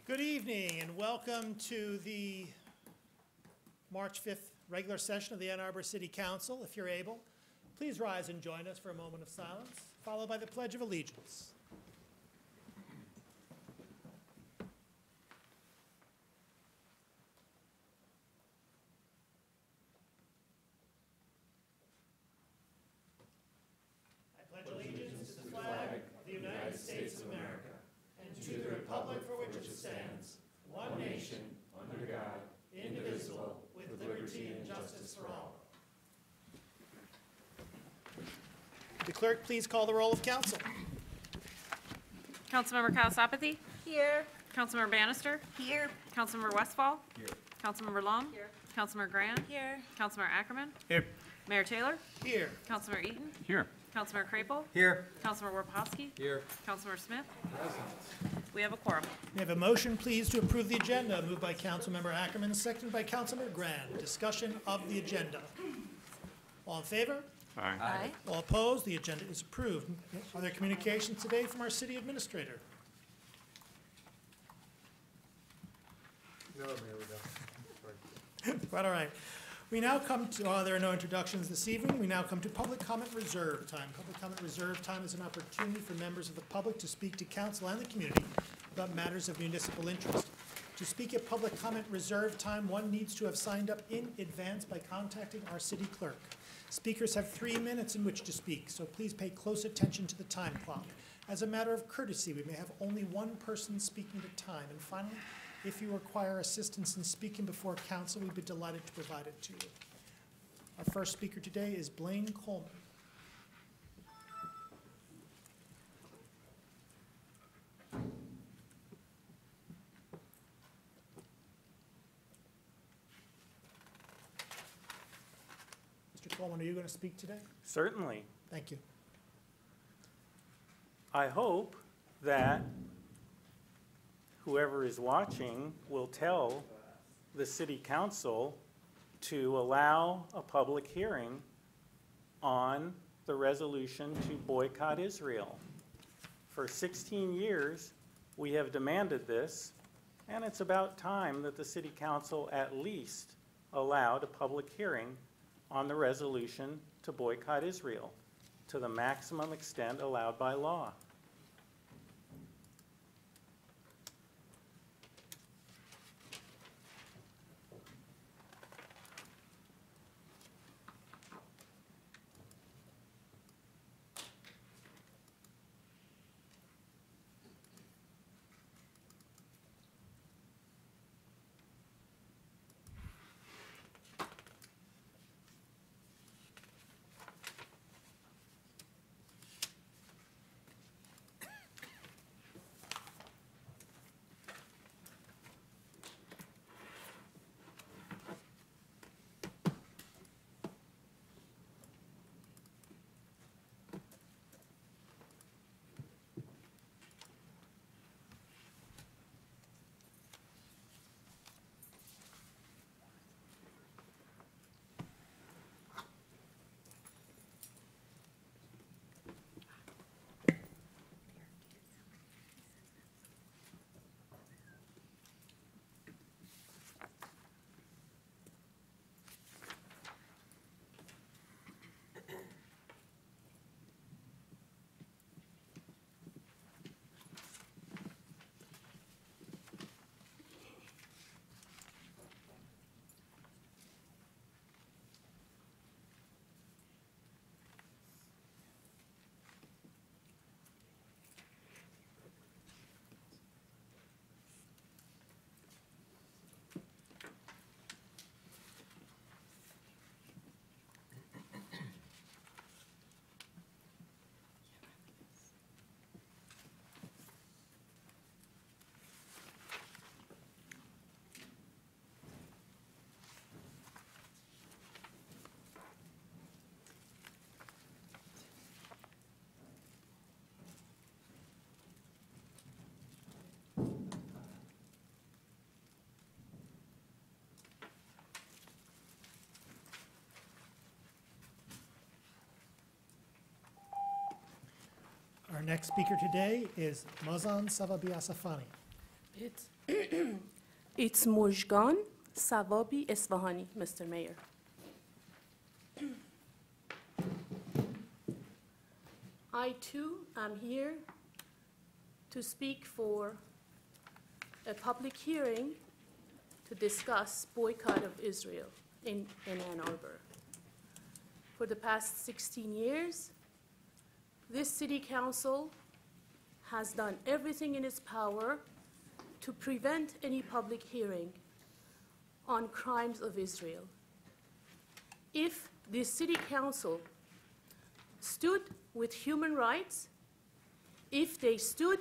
Good evening and welcome to the March 5th regular session of the Ann Arbor City Council. If you're able, please rise and join us for a moment of silence, followed by the Pledge of Allegiance. I pledge allegiance to the flag of the United States of America and to the republic for which it stands, one nation, under God, indivisible, with liberty and justice for all. The clerk, please call the roll of council. Councilmember Kalasapathy? Here. Councilmember Bannister? Here. Councilmember Westfall? Here. Councilmember Lum? Here. Councilmember Grant? Here. Councilmember Ackerman? Here. Mayor Taylor? Here. Councilmember Eaton? Here. Councilmember Crapel? Here. Councilmember Warpowski? Here. Councilmember Smith? We have a quorum. We have a motion, please, to approve the agenda, moved by Councilmember Ackerman, seconded by Councilmember Grant. Discussion of the agenda. All in favor? Aye. All opposed? The agenda is approved. Are there communications today from our city administrator? No, Mayor, we don't. Quite all right. We now come to, there are no introductions this evening. We now come to public comment reserve time. Public comment reserve time is an opportunity for members of the public to speak to council and the community about matters of municipal interest. To speak at public comment reserve time, one needs to have signed up in advance by contacting our city clerk. Speakers have 3 minutes in which to speak, so please pay close attention to the time clock. As a matter of courtesy, we may have only one person speaking at a time. And finally, if you require assistance in speaking before council, we'd be delighted to provide it to you. Our first speaker today is Blaine Coleman. Mr. Coleman, are you going to speak today? Certainly. Thank you. I hope that whoever is watching will tell the city council to allow a public hearing on the resolution to boycott Israel. For 16 years, we have demanded this, and it's about time that the city council at least allowed a public hearing on the resolution to boycott Israel to the maximum extent allowed by law. Our next speaker today is Mazan Savabi Asafani. It's, it's Mujgan Sawabi Esfahani, Mr. Mayor. I too am here to speak for a public hearing to discuss boycott of Israel in Ann Arbor. For the past 16 years, this city council has done everything in its power to prevent any public hearing on crimes of Israel. If the city council stood with human rights, if they stood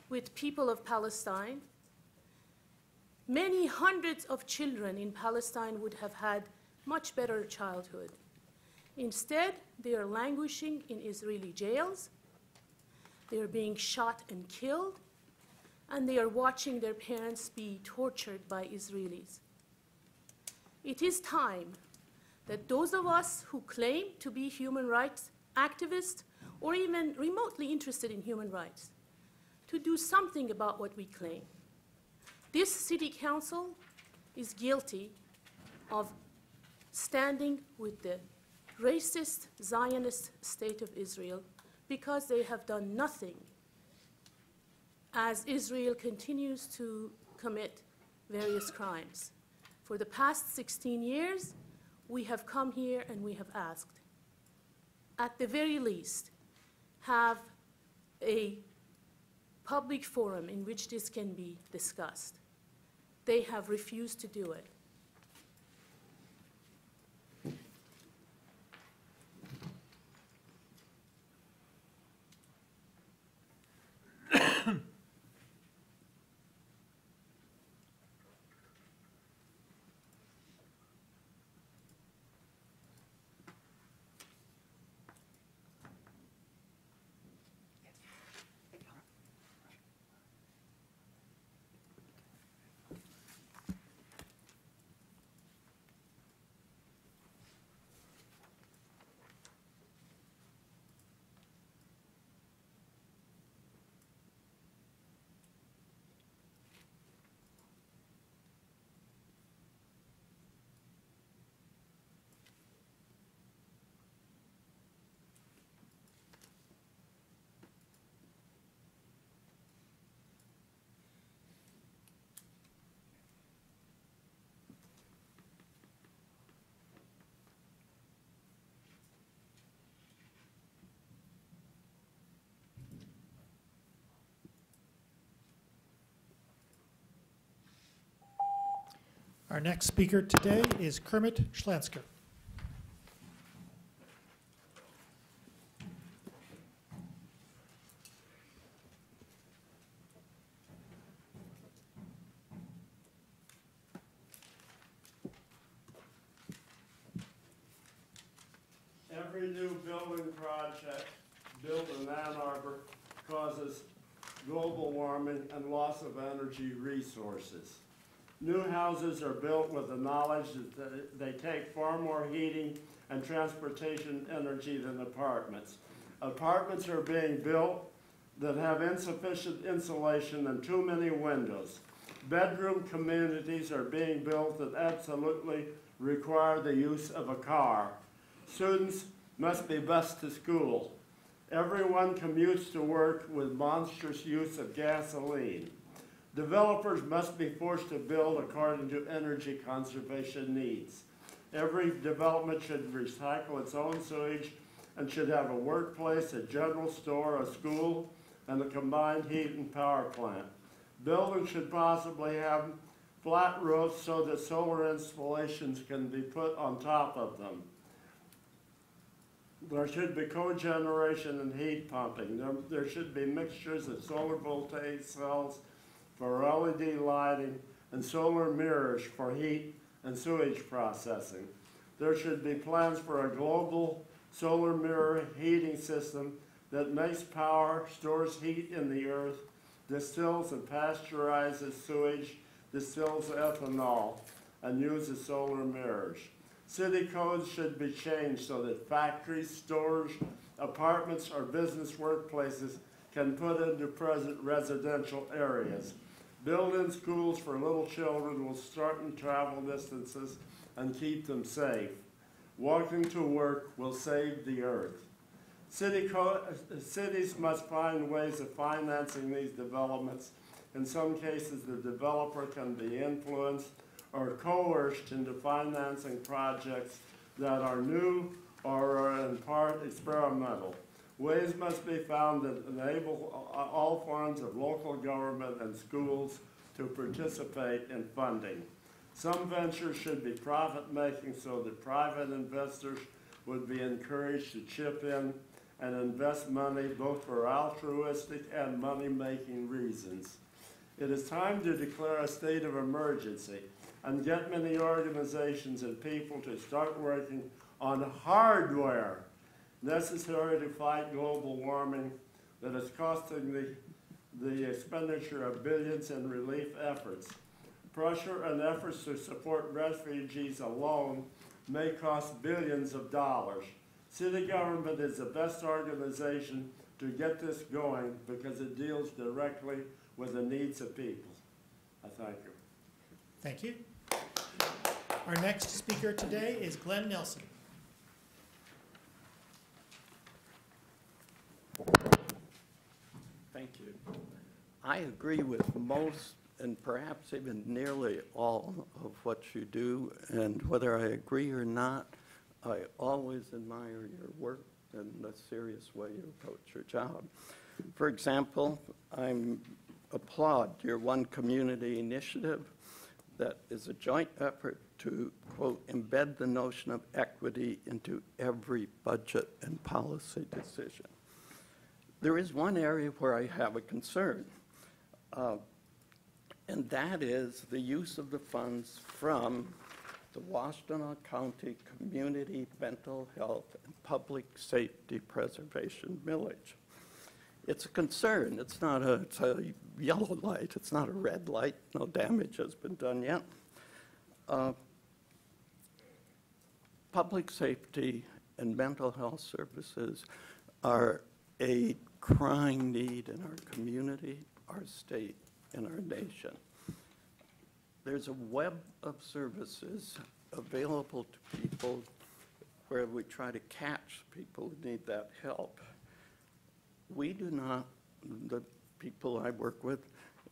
with people of Palestine, many hundreds of children in Palestine would have had much better childhood. Instead, they are languishing in Israeli jails, they are being shot and killed, and they are watching their parents be tortured by Israelis. It is time that those of us who claim to be human rights activists or even remotely interested in human rights to do something about what we claim. This city council is guilty of standing with the racist Zionist state of Israel because they have done nothing as Israel continues to commit various crimes. For the past 16 years, we have come here and we have asked, at the very least, have a public forum in which this can be discussed. They have refused to do it. Our next speaker today is Kermit Schlansker. Every new building project built in Ann Arbor causes global warming and loss of energy resources. New houses are built with the knowledge that they take far more heating and transportation energy than apartments. Apartments are being built that have insufficient insulation and too many windows. Bedroom communities are being built that absolutely require the use of a car. Students must be bused to school. Everyone commutes to work with monstrous use of gasoline. Developers must be forced to build according to energy conservation needs. Every development should recycle its own sewage and should have a workplace, a general store, a school, and a combined heat and power plant. Buildings should possibly have flat roofs so that solar installations can be put on top of them. There should be cogeneration and heat pumping. There should be mixtures of solar voltaic cells for LED lighting and solar mirrors for heat and sewage processing. There should be plans for a global solar mirror heating system that makes power, stores heat in the earth, distills and pasteurizes sewage, distills ethanol, and uses solar mirrors. City codes should be changed so that factories, stores, apartments, or business workplaces can put into present residential areas. Building schools for little children will shorten travel distances and keep them safe. Walking to work will save the earth. Cities must find ways of financing these developments. In some cases, the developer can be influenced or coerced into financing projects that are new or are in part experimental. Ways must be found that enable all forms of local government and schools to participate in funding. Some ventures should be profit-making so that private investors would be encouraged to chip in and invest money both for altruistic and money-making reasons. It is time to declare a state of emergency and get many organizations and people to start working on hardware necessary to fight global warming that is costing the expenditure of billions in relief efforts. Pressure and efforts to support refugees alone may cost billions of dollars. City government is the best organization to get this going because it deals directly with the needs of people. I thank you. Thank you. Our next speaker today is Glenn Nelson. Thank you. I agree with most and perhaps even nearly all of what you do, and whether I agree or not, I always admire your work and the serious way you approach your job. For example, I applaud your One Community initiative that is a joint effort to, quote, embed the notion of equity into every budget and policy decision. There is one area where I have a concern, and that is the use of the funds from the Washtenaw County Community Mental Health and Public Safety Preservation Millage. It's a concern. It's a yellow light. It's not a red light. No damage has been done yet. Public safety and mental health services are a crying need in our community, our state, and our nation. There's a web of services available to people where we try to catch people who need that help. We do not, the people I work with,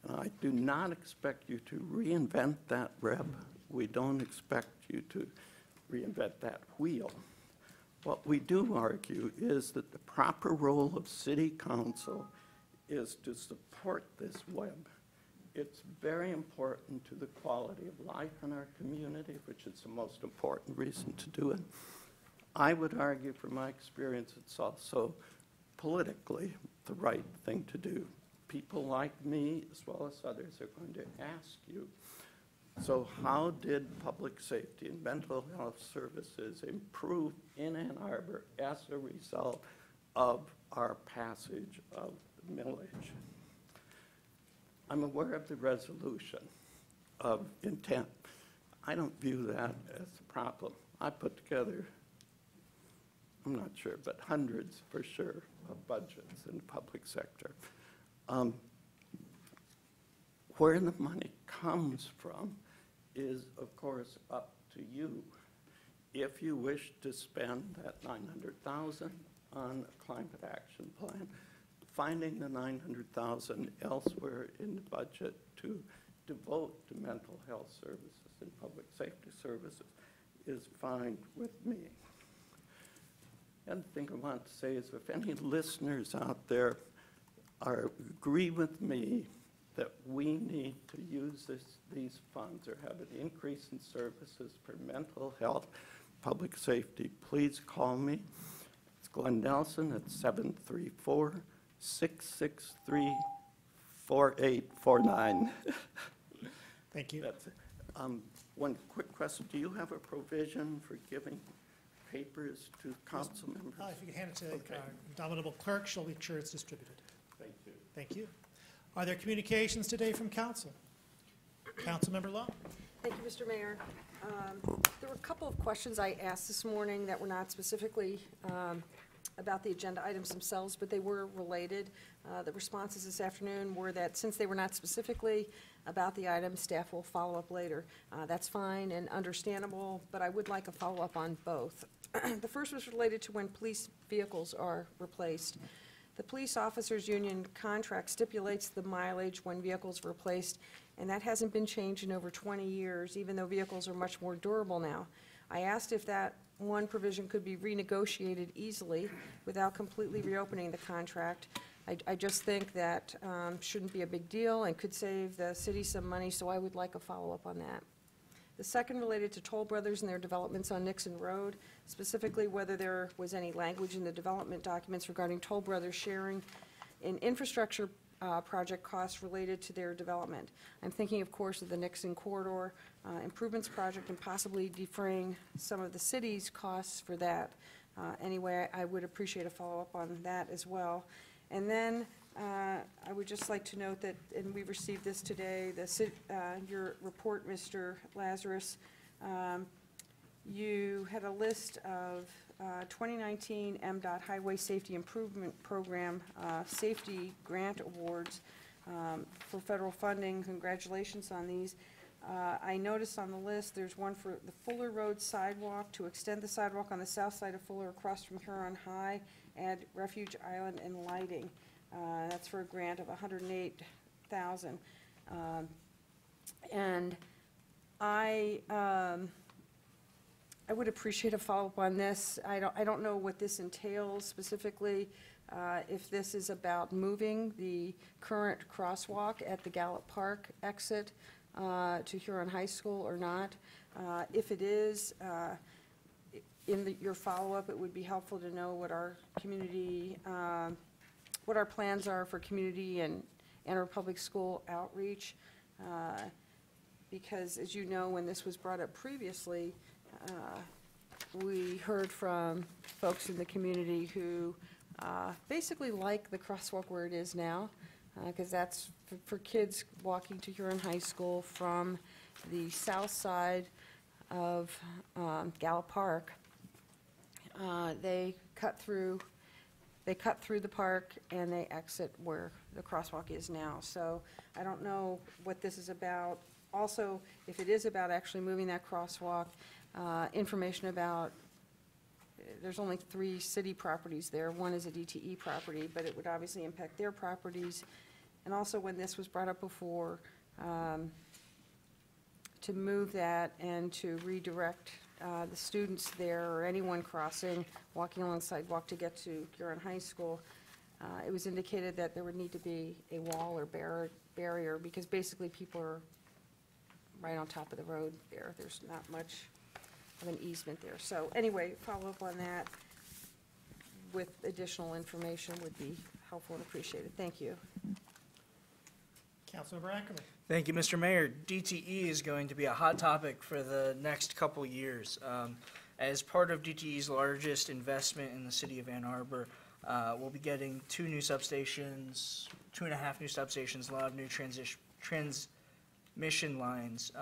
I do not expect you to reinvent that web. We don't expect you to reinvent that wheel. What we do argue is that the proper role of City Council is to support this web. It's very important to the quality of life in our community, which is the most important reason to do it. I would argue from my experience it's also politically the right thing to do. People like me, as well as others, are going to ask you, so how did public safety and mental health services improve in Ann Arbor as a result of our passage of the millage? I'm aware of the resolution of intent. I don't view that as a problem. I put together, I'm not sure, but hundreds for sure of budgets in the public sector. Where the money comes from is, of course, up to you. If you wish to spend that $900,000 on a climate action plan, finding the $900,000 elsewhere in the budget to devote to mental health services and public safety services is fine with me. The other thing I want to say is if any listeners out there agree with me that we need to use these funds or have an increase in services for mental health, public safety, please call me. It's Glenn Nelson at 734-663-4849. Thank you. That's it. One quick question. Do you have a provision for giving papers to council members? If you could hand it to Okay. our indomitable clerk, she'll make sure it's distributed. Thank you. Thank you. Are there communications today from council? Councilmember Long. Thank you, Mr. Mayor. There were a couple of questions I asked this morning that were not specifically about the agenda items themselves, but they were related. The responses this afternoon were that since they were not specifically about the item, staff will follow up later. That's fine and understandable, but I would like a follow-up on both. The first was related to when police vehicles are replaced. The Police Officers Union contract stipulates the mileage when vehicles are replaced, and that hasn't been changed in over 20 years, even though vehicles are much more durable now. I asked if that one provision could be renegotiated easily without completely reopening the contract. I just think that shouldn't be a big deal and could save the city some money, so I would like a follow-up on that. The second related to Toll Brothers and their developments on Nixon Road, specifically whether there was any language in the development documents regarding Toll Brothers sharing in infrastructure project costs related to their development. I'm thinking, of course, of the Nixon Corridor Improvements Project and possibly defraying some of the city's costs for that. Anyway, I would appreciate a follow-up on that as well. And then I would just like to note that, and we received this today, your report, Mr. Lazarus, you had a list of 2019 MDOT Highway Safety Improvement Program safety grant awards for federal funding. Congratulations on these. I noticed on the list there's one for the Fuller Road sidewalk to extend the sidewalk on the south side of Fuller across from Huron High, add Refuge Island and lighting. That's for a grant of $108,000. And I would appreciate a follow-up on this. I don't know what this entails specifically, if this is about moving the current crosswalk at the Gallup Park exit to Huron High School or not. If it is, in your follow-up, it would be helpful to know what our community, what our plans are for community and our public school outreach. Because as you know, when this was brought up previously, we heard from folks in the community who basically like the crosswalk where it is now, because that's for kids walking to Huron High School from the south side of Gallup Park. They cut through the park and they exit where the crosswalk is now. So I don't know what this is about. Also, if it is about actually moving that crosswalk, information about, there's only 3 city properties there. One is a DTE property, but it would obviously impact their properties. And also, when this was brought up before, to move that and to redirect the students there or anyone crossing, walking along the sidewalk to get to Huron High School, it was indicated that there would need to be a wall or barrier because basically people are right on top of the road there. There's not much of an easement there. So anyway, follow up on that with additional information would be helpful and appreciated. Thank you. Councilmember Ackerman. Thank you, Mr. Mayor. DTE is going to be a hot topic for the next couple years. As part of DTE's largest investment in the city of Ann Arbor, we'll be getting 2 new substations, 2.5 new substations, a lot of new transmission lines.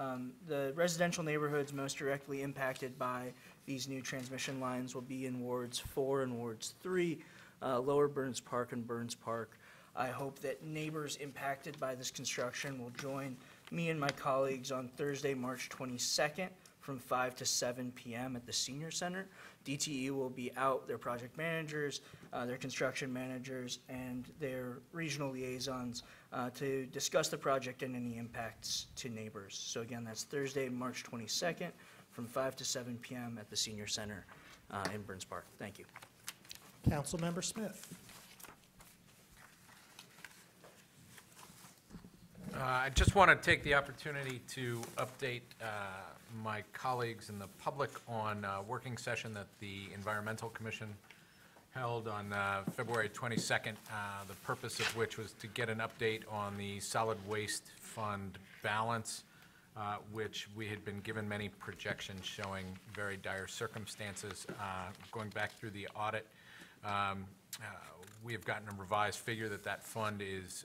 The residential neighborhoods most directly impacted by these new transmission lines will be in Wards 4 and Wards 3, Lower Burns Park and Burns Park. I hope that neighbors impacted by this construction will join me and my colleagues on Thursday, March 22nd from 5 to 7 p.m. at the Senior Center. DTE will be out, their project managers, their construction managers, and their regional liaisons to discuss the project and any impacts to neighbors. So again, that's Thursday, March 22nd from 5 to 7 p.m. at the Senior Center in Burns Park. Thank you. Councilmember Smith. I just want to take the opportunity to update my colleagues and the public on a working session that the Environmental Commission held on February 22nd, the purpose of which was to get an update on the Solid Waste Fund balance, which we had been given many projections showing very dire circumstances. Going back through the audit, we have gotten a revised figure that fund is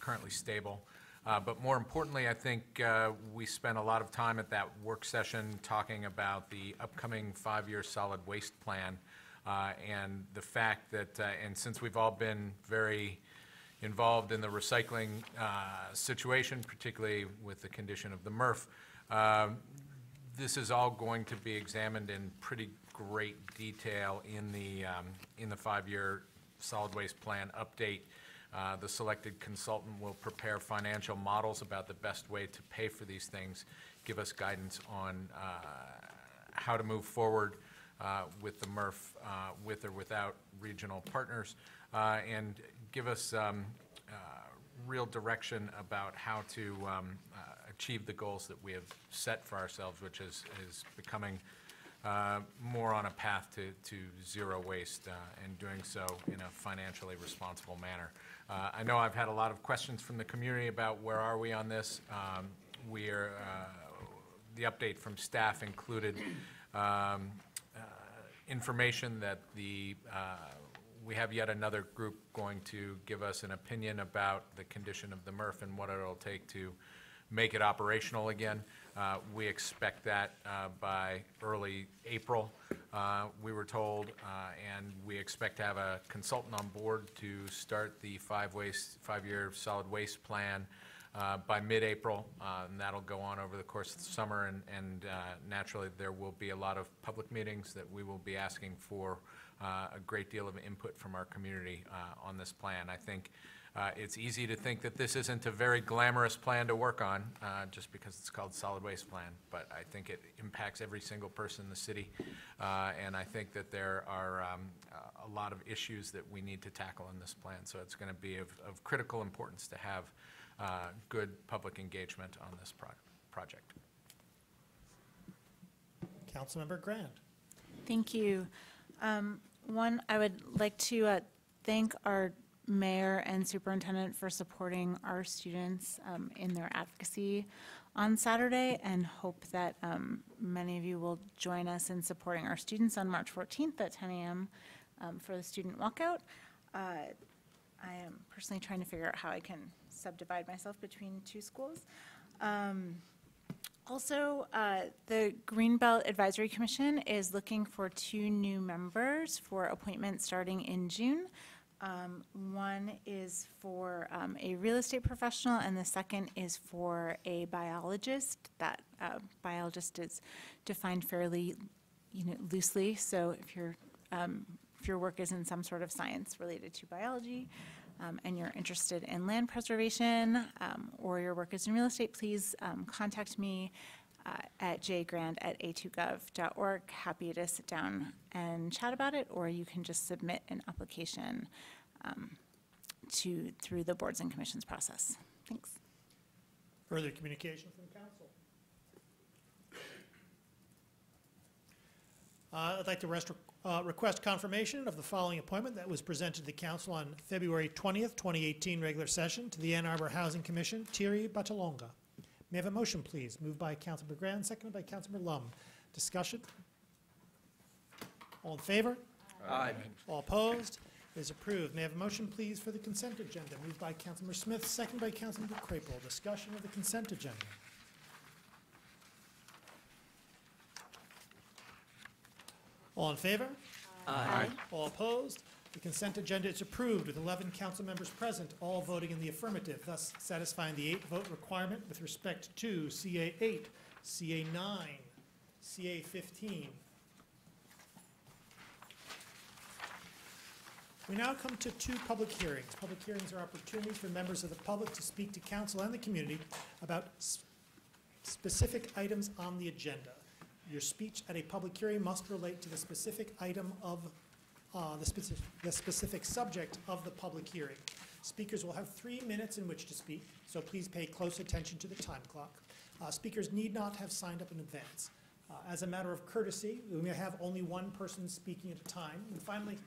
currently stable. But more importantly, I think we spent a lot of time at that work session talking about the upcoming 5-year solid waste plan And the fact that, and since we've all been very involved in the recycling situation, particularly with the condition of the MRF, this is all going to be examined in pretty great detail in the 5-year solid waste plan update. The selected consultant will prepare financial models about the best way to pay for these things, give us guidance on how to move forward with the MRF, with or without regional partners, and give us real direction about how to achieve the goals that we have set for ourselves, which is becoming more on a path to zero waste and doing so in a financially responsible manner. I know I've had a lot of questions from the community about where are we on this. The update from staff included information that we have yet another group going to give us an opinion about the condition of the MRF and what it'll take to make it operational again. We expect that by early April, we were told, and we expect to have a consultant on board to start the 5-year solid waste plan by mid-April, and that'll go on over the course of the summer, and naturally there will be a lot of public meetings that we will be asking for a great deal of input from our community on this plan. I think it's easy to think that this isn't a very glamorous plan to work on just because it's called solid waste plan, but I think it impacts every single person in the city, and I think that there are a lot of issues that we need to tackle in this plan, so it's going to be of critical importance to have good public engagement on this project. Councilmember Grand. Thank you. One, I would like to thank our mayor and superintendent for supporting our students in their advocacy on Saturday, and hope that many of you will join us in supporting our students on March 14th at 10 a.m. For the student walkout. I am personally trying to figure out how I can subdivide myself between two schools. Also, the Greenbelt Advisory Commission is looking for 2 new members for appointment starting in June. One is for a real estate professional, and the second is for a biologist. That biologist is defined fairly, loosely. So if your work is in some sort of science related to biology, and you're interested in land preservation, or your work is in real estate, please contact me at jgrand@a2gov.org. Happy to sit down and chat about it, or you can just submit an application through the boards and commissions process. Thanks. Further communication from council. I'd like to request confirmation of the following appointment that was presented to the council on February 20th, 2018, regular session to the Ann Arbor Housing Commission, Thierry Batalonga. May I have a motion, please? Moved by Councilmember Grand, seconded by Councilmember Lum. Discussion? All in favor? Aye. All opposed? It is approved. May I have a motion, please, for the consent agenda? Moved by Councilmember Smith, seconded by Councilmember Crapel. Discussion of the consent agenda. All in favor? Aye. All opposed? The consent agenda is approved with 11 council members present, all voting in the affirmative, thus satisfying the 8-vote requirement with respect to CA 8, CA 9, CA 15. We now come to 2 public hearings. Public hearings are opportunities for members of the public to speak to council and the community about specific items on the agenda. Your speech at a public hearing must relate to the specific item of the specific subject of the public hearing. Speakers will have 3 minutes in which to speak, so please pay close attention to the time clock. Speakers need not have signed up in advance. As a matter of courtesy, we may have only 1 person speaking at a time. And finally,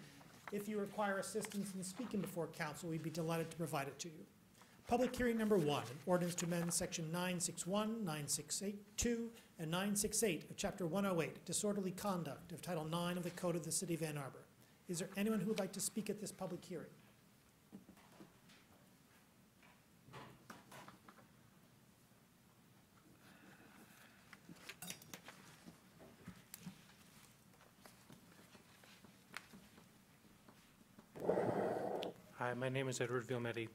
if you require assistance in speaking before council, we'd be delighted to provide it to you. Public hearing number 1, an ordinance to amend section 961, 9682, and 968 of chapter 108, disorderly conduct of Title 9 of the Code of the City of Ann Arbor. Is there anyone who would like to speak at this public hearing? Hi, my name is Edward Vilmetti.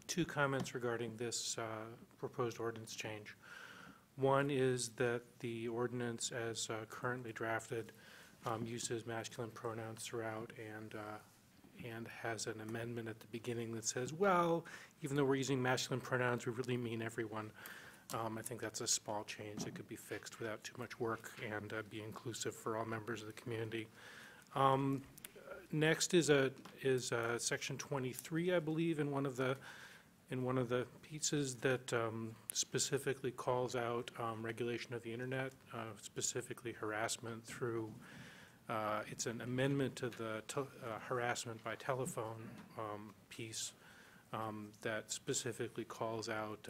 Two comments regarding this proposed ordinance change. One is that the ordinance as currently drafted uses masculine pronouns throughout and has an amendment at the beginning that says, well, even though we're using masculine pronouns, we really mean everyone. I think that's a small change that could be fixed without too much work and be inclusive for all members of the community. Next is section 23, I believe, in one of the pieces that specifically calls out regulation of the internet, specifically harassment through. It's an amendment to the harassment by telephone piece that specifically calls out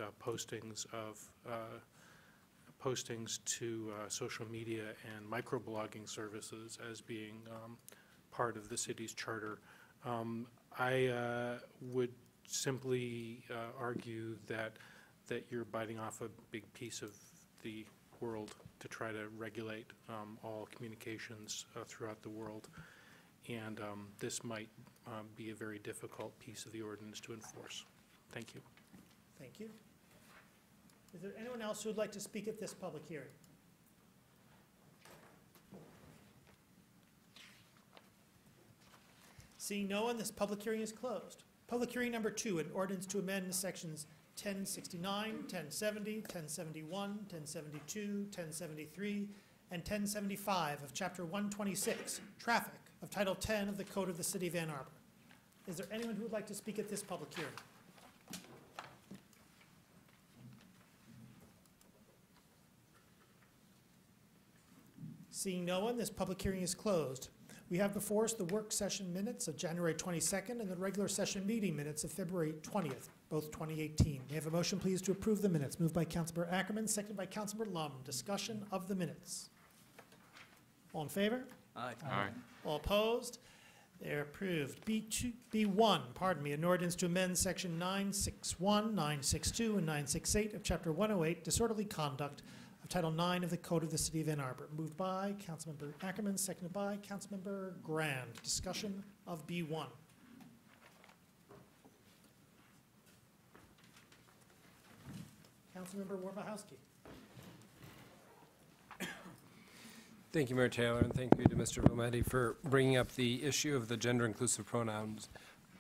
postings to social media and microblogging services as being part of the city's charter. I would simply argue that you're biting off a big piece of the world to try to regulate all communications throughout the world. And this might be a very difficult piece of the ordinance to enforce. Thank you. Thank you. Is there anyone else who would like to speak at this public hearing? Seeing no one, this public hearing is closed. Public hearing number 2, an ordinance to amend sections 1069, 1070, 1071, 1072, 1073, and 1075 of Chapter 126, Traffic, of Title 10 of the Code of the City of Ann Arbor. Is there anyone who would like to speak at this public hearing? Seeing no one, this public hearing is closed. We have before us the work session minutes of January 22nd and the regular session meeting minutes of February 20th, both 2018. May I have a motion, please, to approve the minutes? Moved by Councilmember Ackerman, seconded by Councilmember Lum. Discussion of the minutes. All in favor? Aye. All opposed? They're approved. B1, an ordinance to amend section 961, 962, and 968 of Chapter 108, Disorderly Conduct of Title 9 of the Code of the City of Ann Arbor. Moved by Councilmember Ackerman, seconded by Councilmember Grand. Discussion of B1. Councilmember Warbachowski. Thank you, Mayor Taylor, and thank you to Mr. Vilmetti for bringing up the issue of the gender-inclusive pronouns.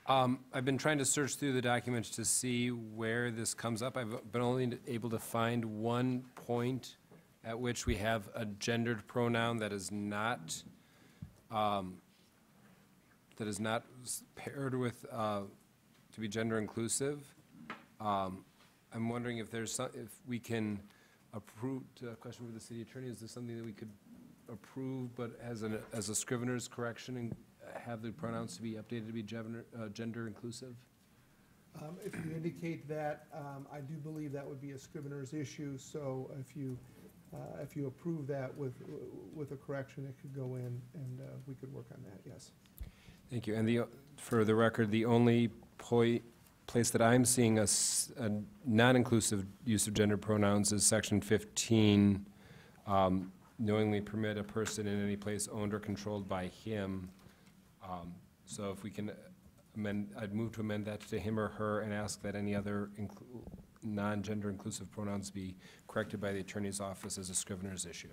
I've been trying to search through the documents to see where this comes up. I've been only able to find one point at which we have a gendered pronoun that is not paired with to be gender-inclusive. I'm wondering if there's if we can approve. A question for the city attorney: is this something that we could approve, but as a scrivener's correction, and have the pronouns to be updated to be gender inclusive? If you indicate that, I do believe that would be a scrivener's issue. So if you approve that with a correction, it could go in, and we could work on that. Yes. Thank you. And for the record, the only place that I'm seeing a non-inclusive use of gender pronouns is section 15. Knowingly permit a person in any place owned or controlled by him. So if we can amend, I'd move to amend that to him or her and ask that any other non-gender inclusive pronouns be corrected by the attorney's office as a scrivener's issue.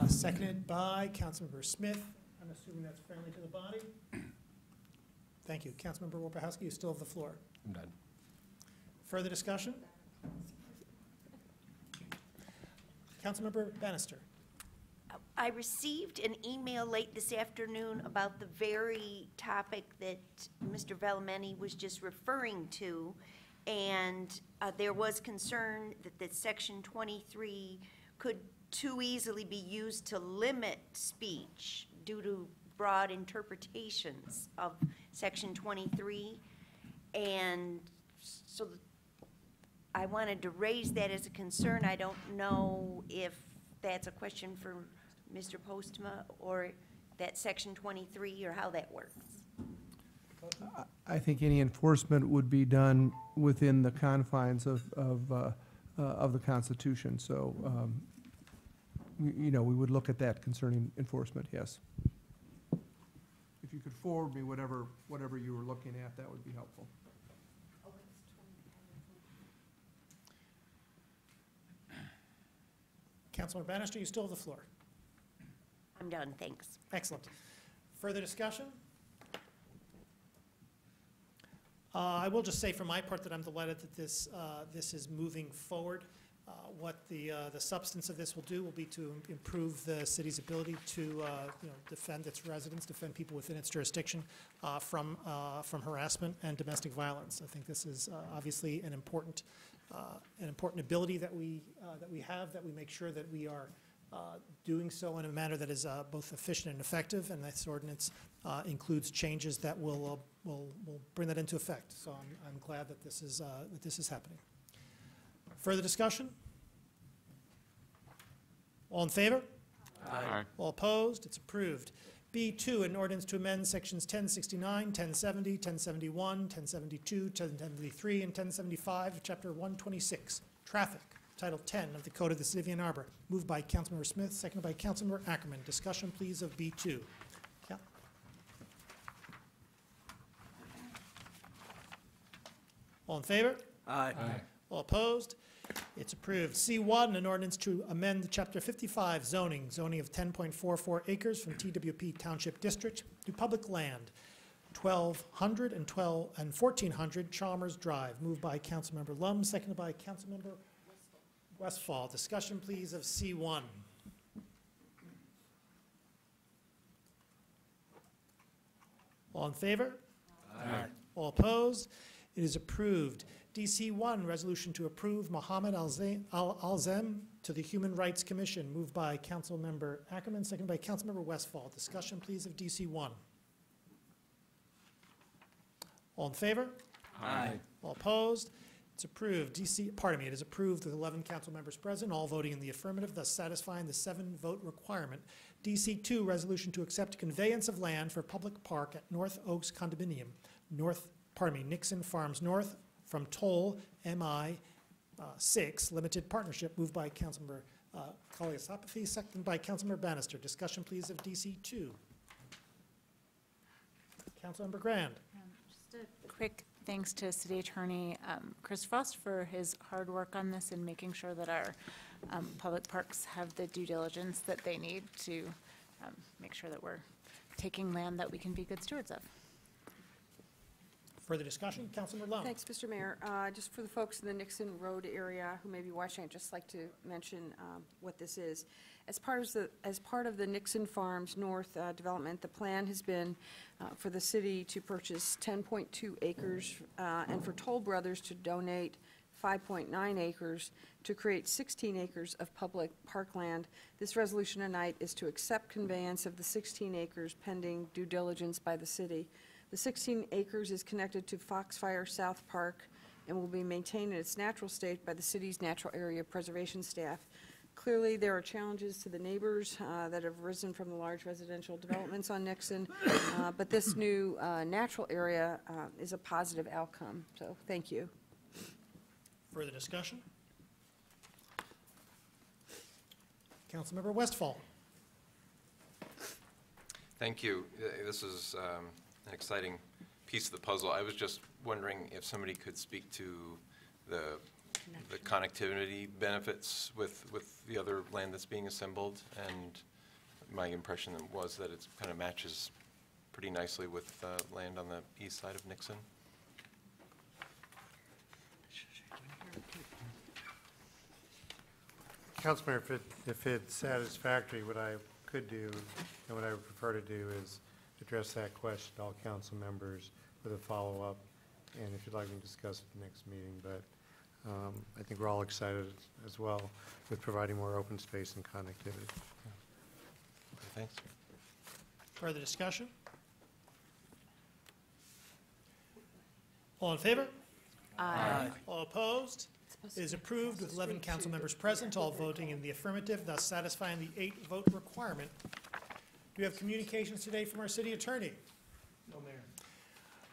Seconded by Councilmember Smith. I'm assuming that's friendly to the body. Thank you. Councilmember Warbachowski, you still have the floor. I'm done. Further discussion? Councilmember Bannister. I received an email late this afternoon about the very topic that Mr. Vilmetti was just referring to, and there was concern that Section 23 could too easily be used to limit speech due to broad interpretations of Section 23, and so I wanted to raise that as a concern. I don't know if that's a question for Mr. Postma or that Section 23 or how that works. I think any enforcement would be done within the confines of the Constitution. So, we would look at that concerning enforcement, yes. If you could forward me whatever you were looking at, that would be helpful. Councilmember Bannister, you still have the floor. I'm done, thanks. Excellent. Further discussion? I will just say for my part that I'm delighted that this is moving forward. What the substance of this will do will be to improve the city's ability to defend its residents, defend people within its jurisdiction from harassment and domestic violence. I think this is obviously an important ability that we have, that we make sure that we are doing so in a manner that is both efficient and effective, and this ordinance includes changes that will bring that into effect. So I'm glad that this is happening. Further discussion? All in favor? Aye. All opposed? It's approved. B2, an ordinance to amend sections 1069, 1070, 1071, 1072, 1073, and 1075 of Chapter 126, Traffic, Title 10 of the Code of the City of Ann Arbor. Moved by Councilmember Smith, seconded by Councilmember Ackerman. Discussion, please, of B2. All in favor? Aye. All opposed? It's approved. C1, an ordinance to amend Chapter 55 zoning of 10.44 acres from TWP Township District to public land, 1,200 and 1,400 Chalmers Drive. Moved by Councilmember Lum, seconded by Councilmember Westfall. Discussion, please, of C1. All in favor? Aye. All opposed? It is approved. DC1, resolution to approve Mohammed Al-Zem to the Human Rights Commission. Moved by Councilmember Ackerman, seconded by Councilmember Westfall. Discussion, please, of DC1. All in favor? Aye. All opposed? It's approved. It is approved with 11 council members present, all voting in the affirmative, thus satisfying the 7-vote requirement. DC2, resolution to accept conveyance of land for public park at North Oaks Condominium, Nixon Farms North, from Toll MI 6 Limited Partnership. Moved by Councilmember Kaliasapathy, seconded by Councilmember Bannister. Discussion, please, of DC2. Councilmember Grand. Just a quick thanks to City Attorney Chris Frost for his hard work on this and making sure that our public parks have the due diligence that they need to make sure that we're taking land that we can be good stewards of. Further discussion? Councilmember Lum. Thanks, Mr. Mayor. Just for the folks in the Nixon Road area who may be watching, I'd just like to mention what this is. As part of the Nixon Farms North development, the plan has been for the city to purchase 10.2 acres and for Toll Brothers to donate 5.9 acres to create 16 acres of public parkland. This resolution tonight is to accept conveyance of the 16 acres pending due diligence by the city. The 16 acres is connected to Foxfire South Park and will be maintained in its natural state by the city's natural area preservation staff. Clearly, there are challenges to the neighbors that have arisen from the large residential developments on Nixon, but this new natural area is a positive outcome, so thank you. Further discussion? Councilmember Westfall. Thank you. This is an exciting piece of the puzzle. I was just wondering if somebody could speak to the connectivity benefits with the other land that's being assembled, and my impression was that it kind of matches pretty nicely with land on the east side of Nixon. Councilman, if it's satisfactory, what I could do and what I would prefer to do is address that question to all council members with a follow-up, and if you'd like me to discuss at the next meeting. But I think we're all excited as well with providing more open space and connectivity. Thanks. Further discussion? All in favor? Aye. All opposed? It is approved with 11 council members present, all voting in the affirmative, thus satisfying the 8-vote requirement. Do we have communications today from our city attorney? No, Mayor.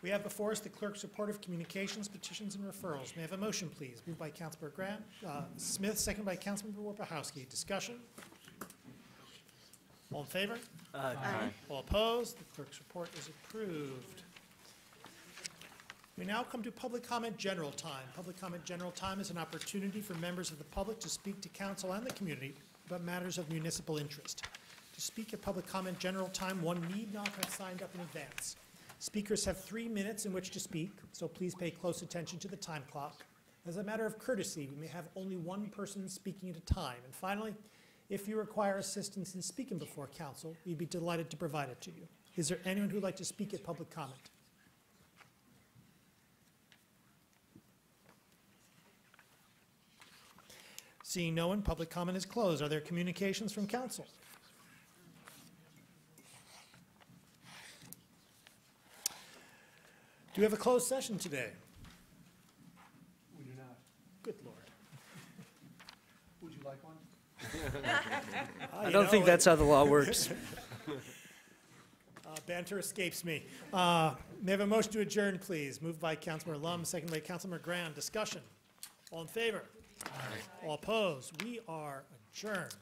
We have before us the clerk's report of communications, petitions, and referrals. May I have a motion, please? Moved by Councilmember Grant, Smith, second by Councilmember Warpahowski. Discussion? All in favor? Aye. All opposed? The clerk's report is approved. We now come to public comment general time. Public comment general time is an opportunity for members of the public to speak to council and the community about matters of municipal interest. To speak at public comment general time, one need not have signed up in advance. Speakers have 3 minutes in which to speak, so please pay close attention to the time clock. As a matter of courtesy, we may have only one person speaking at a time. And finally, if you require assistance in speaking before council, we'd be delighted to provide it to you. Is there anyone who would like to speak at public comment? Seeing no one, public comment is closed. Are there communications from council? Do we have a closed session today? We do not. Good Lord. Would you like one? I don't think that's how the law works. Banter escapes me. May I have a motion to adjourn, please? Moved by Councilmember Lum, seconded by Councilmember Graham. Discussion. All in favor? All opposed? We are adjourned.